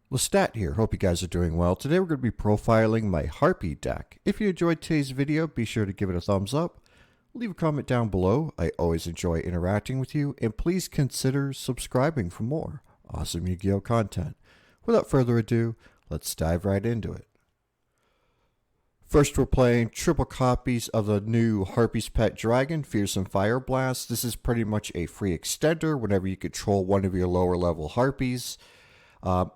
Lestat here. Hope you guys are doing well. Today we're going to be profiling my Harpie deck. If you enjoyed today's video, be sure to give it a thumbs up. Leave a comment down below. I always enjoy interacting with you. And please consider subscribing for more awesome Yu-Gi-Oh content. Without further ado, let's dive right into it. First, we're playing triple copies of the new Harpie's Pet Dragon, Fearsome Fire Blast. This is pretty much a free extender whenever you control one of your lower level Harpies.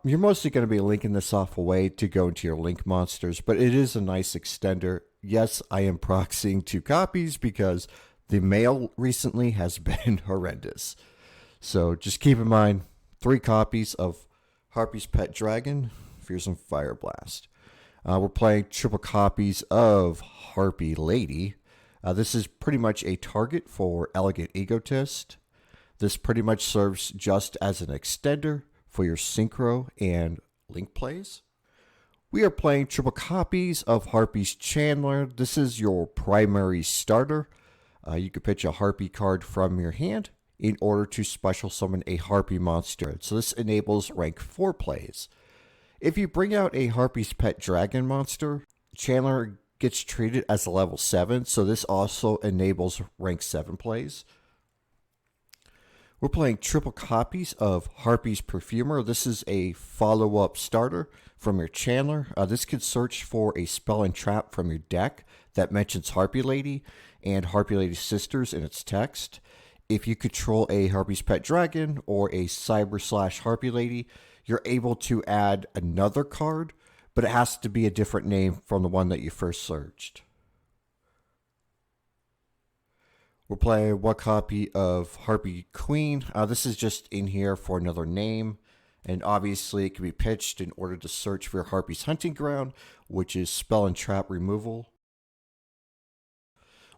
You're mostly going to be linking this off away to go into your link monsters, but it is a nice extender. Yes, I am proxying 2 copies because the mail recently has been horrendous. So just keep in mind 3 copies of Harpie's Pet Dragon, Fearsome Fire Blast. We're playing triple copies of Harpie Lady. This is pretty much a target for Elegant Egotist. This pretty much serves just as an extender for your synchro and link plays. We are playing triple copies of Harpie's Chandler. This is your primary starter. You can pitch a Harpie card from your hand in order to special summon a Harpie monster. So this enables rank 4 plays. If you bring out a Harpie's Pet Dragon monster, Chandler gets treated as a level 7, so this also enables rank 7 plays. We're playing triple copies of Harpie's Perfumer. This is a follow-up starter from your Chandler. This could search for a spell and trap from your deck that mentions Harpie Lady and Harpie Lady's sisters in its text. If you control a Harpie's Pet Dragon or a Cyber/Harpie Lady, you're able to add another card, but it has to be a different name from the one that you first searched. We're playing 1 copy of Harpie Queen. This is just in here for another name. And obviously it can be pitched in order to search for Harpie's Hunting Ground, which is spell and trap removal.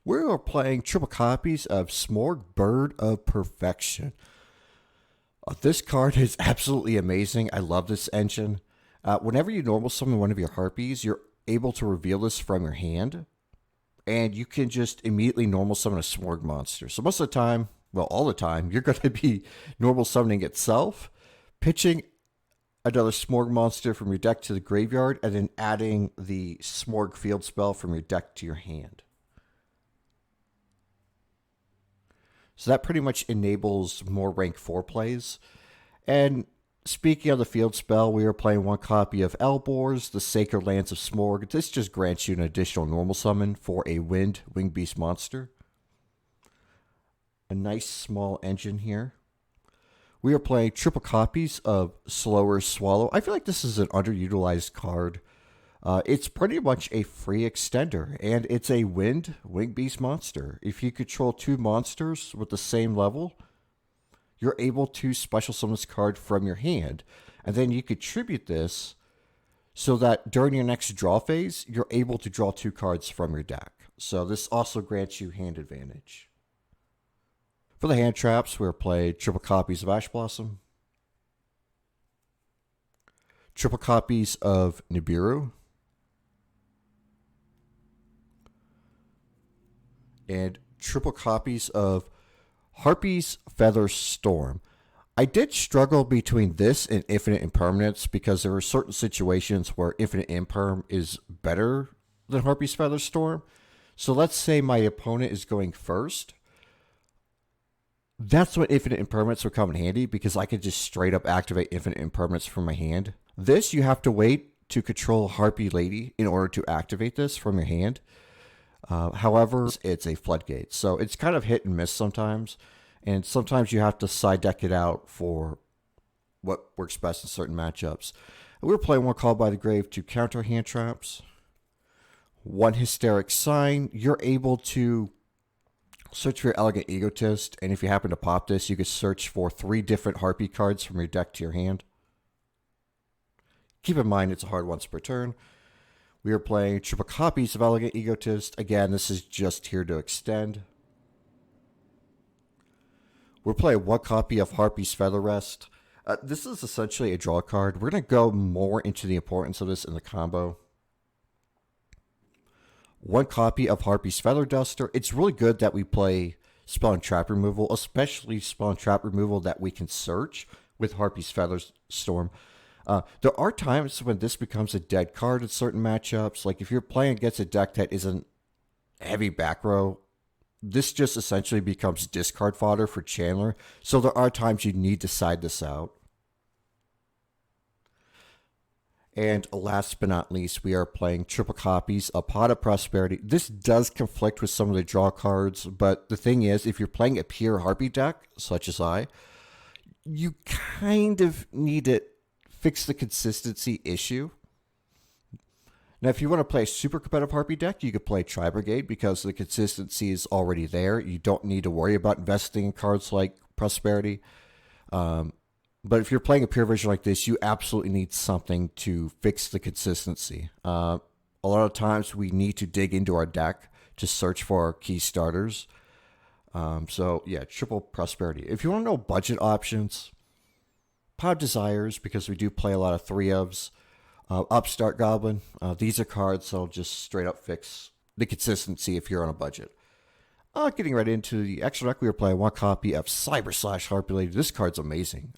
We are playing triple copies of Simorgh, Bird of Perfection. This card is absolutely amazing. I love this engine. Whenever you normal summon one of your Harpies, you're able to reveal this from your hand. And you can just immediately normal summon a Simorgh monster. So most of the time, well, all the time, you're going to be normal summoning itself, pitching another Simorgh monster from your deck to the graveyard, and then adding the Simorgh field spell from your deck to your hand. So that pretty much enables more rank 4 plays. And speaking of the field spell, we are playing 1 copy of Elborz, the Sacred Lands of Simorgh. This just grants you an additional normal summon for a Winged Beast monster. A nice small engine here. We are playing triple copies of Slower Swallow. I feel like this is an underutilized card. It's pretty much a free extender, and it's a Winged Beast monster. If you control 2 monsters with the same level, you're able to special summon this card from your hand. And then you contribute this so that during your next draw phase, you're able to draw 2 cards from your deck. So this also grants you hand advantage. For the hand traps, we're playing triple copies of Ash Blossom, triple copies of Nibiru, and triple copies of Harpie's Feather Storm. I did struggle between this and Infinite Impermanence because there are certain situations where Infinite Imperm is better than Harpie's Feather Storm. So let's say my opponent is going first. That's when Infinite Impermanence would come in handy because I could just straight up activate Infinite Impermanence from my hand. This, you have to wait to control Harpie Lady in order to activate this from your hand. However, it's a floodgate, so it's kind of hit and miss sometimes, and sometimes you have to side deck it out for what works best in certain matchups. We're playing 1 Call by the Grave to counter hand traps. 1 Hysteric Sign. You're able to search for your Elegant Egotist, and if you happen to pop this, you can search for 3 different Harpie cards from your deck to your hand. Keep in mind it's a hard once per turn. We are playing triple copies of Elegant Egotist. Again, this is just here to extend. We're playing 1 copy of Harpie's Feather Rest. This is essentially a draw card. We're going to go more into the importance of this in the combo. 1 copy of Harpie's Feather Duster. It's really good that we play spell and trap removal, especially spell and trap removal that we can search with Harpie's Feather Storm. There are times when this becomes a dead card in certain matchups. Like if you're playing against a deck that isn't heavy back row, this just essentially becomes discard fodder for Chandler. So there are times you need to side this out. And last but not least, we are playing triple copies of Pot of Prosperity. This does conflict with some of the draw cards, but the thing is, if you're playing a pure Harpie deck, such as I, you kind of need to fix the consistency issue. Now, if you want to play a super competitive Harpie deck, you could play Tri Brigade because the consistency is already there. You don't need to worry about investing in cards like Prosperity. But if you're playing a pure version like this, you absolutely need something to fix the consistency. A lot of times we need to dig into our deck to search for our key starters. So yeah, triple Prosperity. If you want to know budget options, Pod Desires, because we do play a lot of 3-ofs. Upstart Goblin. These are cards that'll just straight up fix the consistency if you're on a budget. Getting right into the extra deck, we were playing one copy of Cyber / Harpie Lady. This card's amazing.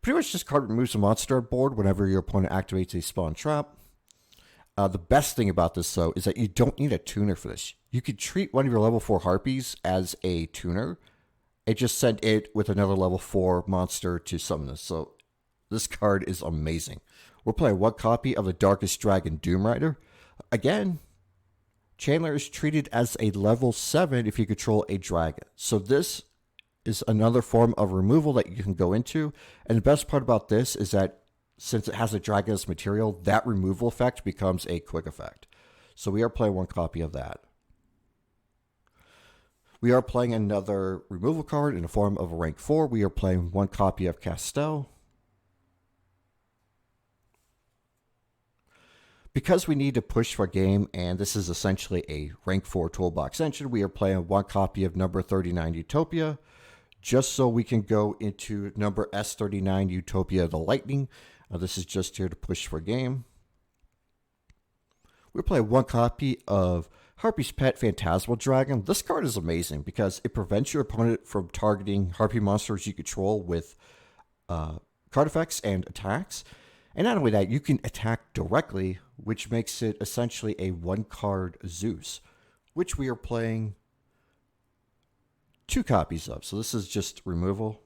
Pretty much this card removes a monster on board whenever your opponent activates a spell and trap. The best thing about this, though, is that you don't need a tuner for this. You could treat one of your level 4 Harpies as a tuner and just send it with another level 4 monster to summon this. So this card is amazing. We're playing one copy of the Darkest Dragon Doom Rider. Again, Chandler is treated as a level 7 if you control a dragon. So this is another form of removal that you can go into. And the best part about this is that since it has a dragon as material, that removal effect becomes a quick effect. So we are playing one copy of that. We are playing another removal card in the form of a rank 4. We are playing one copy of Castel. Because we need to push for game, and this is essentially a rank 4 toolbox engine, we are playing one copy of number 39 Utopia, just so we can go into number S39 Utopia the Lightning. This is just here to push for game. We're playing one copy of Harpie's Pet Phantasmal Dragon. This card is amazing because it prevents your opponent from targeting Harpie monsters you control with card effects and attacks. And not only that, you can attack directly, which makes it essentially a one-card Zeus, which we are playing 2 copies of. So this is just removal.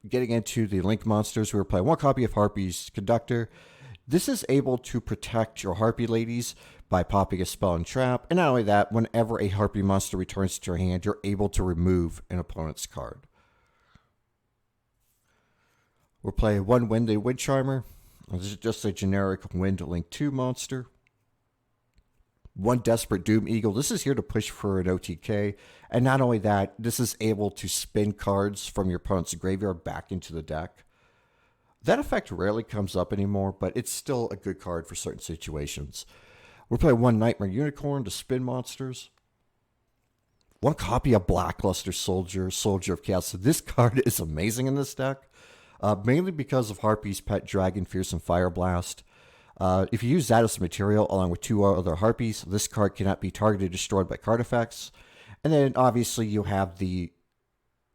Getting into the Link monsters, we were playing one copy of Harpie's Conductor. This is able to protect your Harpie ladies by popping a spell and trap. And not only that, whenever a Harpie monster returns to your hand, you're able to remove an opponent's card. We're playing one Wind Charmer. This is just a generic Wind Link 2 monster. One Desperate Doom Eagle. This is here to push for an OTK. And not only that, this is able to spin cards from your opponent's graveyard back into the deck. That effect rarely comes up anymore, but it's still a good card for certain situations. We're playing one Nightmare Unicorn to spin monsters. One copy of Blackluster Soldier, Soldier of Chaos. So this card is amazing in this deck. Mainly because of Harpie's Pet Dragon, Fearsome Fire Blast. If you use that as material along with 2 other Harpies, this card cannot be targeted or destroyed by card effects. And then obviously you have the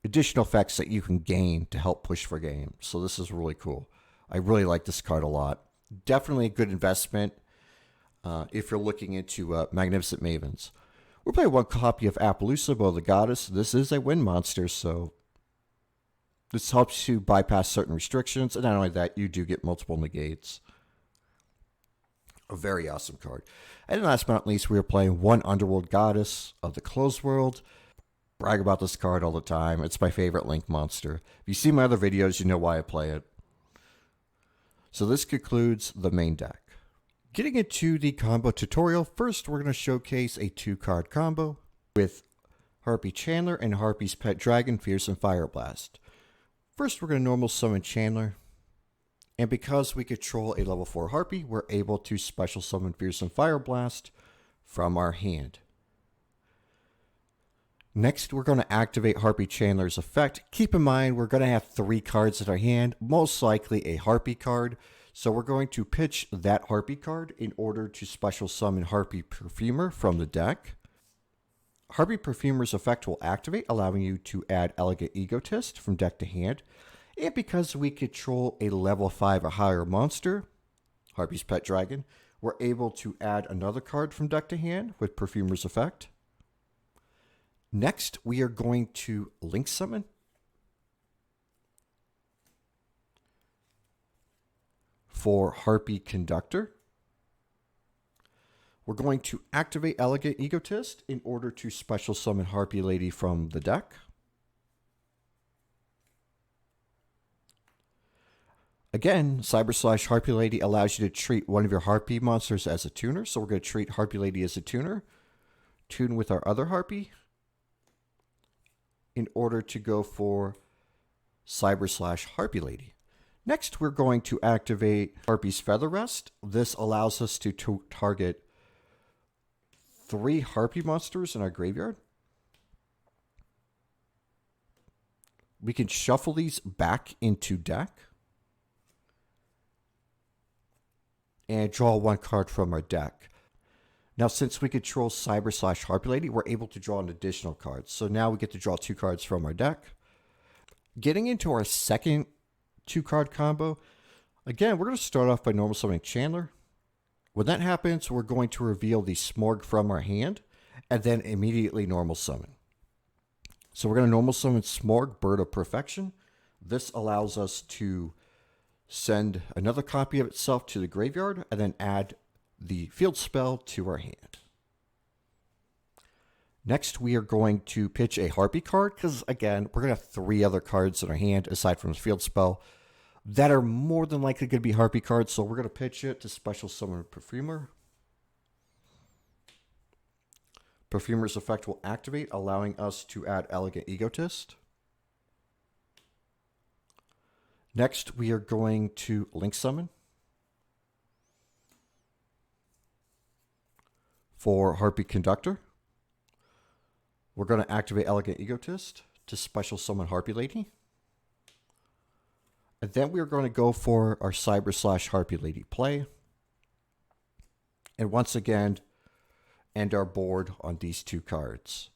additional effects that you can gain to help push for game. So this is really cool. I really like this card a lot. Definitely a good investment if you're looking into Magnificent Mavens. We're playing one copy of Appaloosa, Bow the Goddess. This is a wind monster, so this helps you bypass certain restrictions, and not only that, you do get multiple negates. A very awesome card. And last but not least, we are playing one Underworld Goddess of the Closed World. Brag about this card all the time. It's my favorite Link monster. If you see my other videos, you know why I play it. So this concludes the main deck. Getting into the combo tutorial, first we're going to showcase a 2-card combo with Harpie Chandler and Harpie's Pet Dragon, Fearsome Fire Blast. First, we're going to normal summon Chandler, and because we control a level 4 Harpie, we're able to special summon Fearsome Fire Blast from our hand. Next, we're going to activate Harpie Chandler's effect. Keep in mind, we're going to have 3 cards in our hand, most likely a Harpie card, so we're going to pitch that Harpie card in order to special summon Harpie Perfumer from the deck. Harpie Perfumer's effect will activate, allowing you to add Elegant Egotist from deck to hand. And because we control a level 5 or higher monster, Harpie's Pet Dragon, we're able to add another card from deck to hand with Perfumer's Effect. Next, we are going to Link Summon. For Harpie Conductor, we're going to activate Elegant Egotist in order to special summon Harpie Lady from the deck. Again, Cyber / Harpie Lady allows you to treat one of your Harpie monsters as a tuner. So we're going to treat Harpie Lady as a tuner, tune with our other Harpie in order to go for Cyber / Harpie Lady. Next, we're going to activate Harpie's Feather Rest. This allows us to target 3 Harpie monsters in our graveyard. We can shuffle these back into deck and draw 1 card from our deck. Now, since we control Cyber / Harpie Lady, we're able to draw an additional card. So now we get to draw 2 cards from our deck. Getting into our second 2-card combo, again, we're going to start off by normal summoning Chandler. When that happens, we're going to reveal the Simorgh from our hand and then immediately normal summon. So we're going to normal summon Simorgh, Bird of Perfection. This allows us to send another copy of itself to the graveyard and then add the field spell to our hand. Next, we are going to pitch a Harpie card because, again, we're going to have 3 other cards in our hand aside from the field spell that are more than likely going to be Harpie cards. So we're going to pitch it to special summon Perfumer. Perfumer's Effect will activate, allowing us to add Elegant Egotist. Next, we are going to Link Summon for Harpie Conductor. We're going to activate Elegant Egotist to special summon Harpie Lady. And then we are going to go for our Cyber / Harpie Lady play. And once again, end our board on these 2 cards.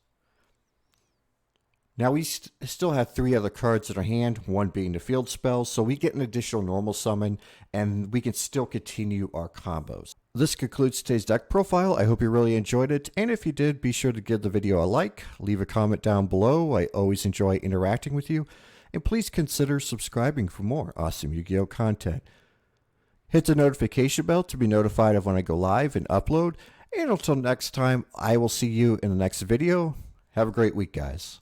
Now we still have 3 other cards in our hand, 1 being the field spell, so we get an additional normal summon, and we can still continue our combos. This concludes today's deck profile. I hope you really enjoyed it, and if you did, be sure to give the video a like, leave a comment down below. I always enjoy interacting with you, and please consider subscribing for more awesome Yu-Gi-Oh content. Hit the notification bell to be notified of when I go live and upload, and until next time, I will see you in the next video. Have a great week, guys.